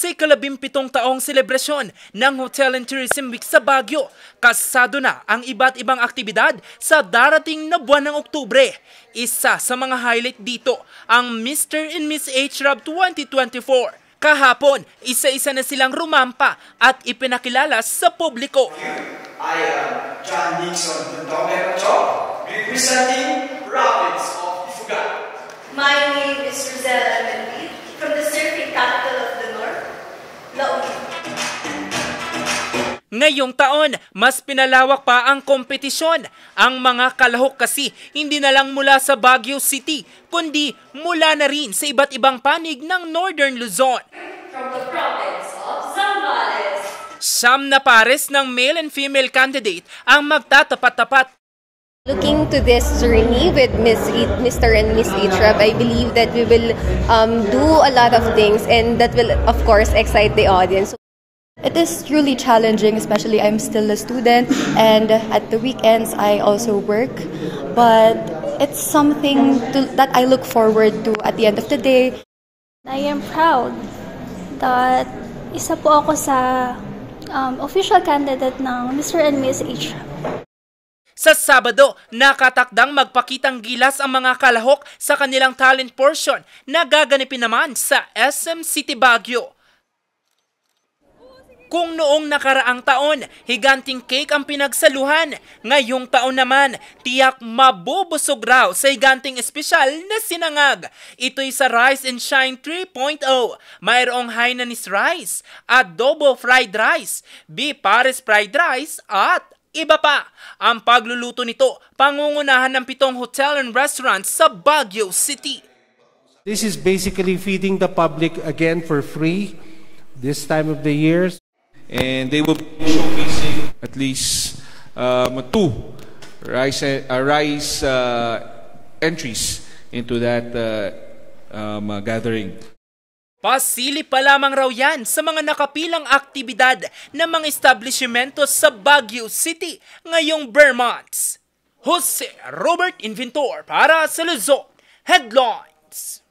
sa 17 taong selebrasyon ng Hotel and Tourism Week sa Baguio. Kasado na ang iba't ibang aktibidad sa darating na buwan ng Oktubre. Isa sa mga highlight dito ang Mr. and Miss HRAB 2024. Kahapon, isa-isa na silang rumampa at ipinakilala sa publiko. I am John Nixon Buntomerocho, representing Rapids of Ifugao. My name is Rosella Mendy from the surfing capital of the North, La Union. Ngayong taon, mas pinalawak pa ang kompetisyon. Ang mga kalahok kasi hindi na lang mula sa Baguio City, kundi mula na rin sa iba't ibang panig ng Northern Luzon. From the province of Zambales. Siyam na pares ng male and female candidate ang magtatapat-tapat. Looking to this journey with Mr. and Miss HRAB, I believe that we will do a lot of things and that will, of course, excite the audience. It is truly challenging, especially I'm still a student and at the weekends I also work. But it's something that I look forward to at the end of the day. I am proud that isa po ako sa official candidate ng Mr. and Miss HRAB. Sa Sabado, nakatakdang magpakitang gilas ang mga kalahok sa kanilang talent portion na gaganapin naman sa SM City Baguio. Kung noong nakaraang taon, higanting cake ang pinagsaluhan, ngayong taon naman, tiyak mabubusog raw sa higanting espesyal na sinangag. Ito'y sa Rice and Shine 3.0. Mayroong Hainanese rice, adobo fried rice, beef pares fried rice, at iba pa. Ang pagluluto nito, pangungunahan ng 7 hotel and restaurants sa Baguio City. This is basically feeding the public again for free this time of the year. And they will be showcasing at least 2 rice entries into that gathering. Pasili pa lamang raw yan sa mga nakapilang aktibidad ng mga establishmento sa Baguio City ngayong Vermonts. Jose Robert Inventor para sa Luzon Headlines.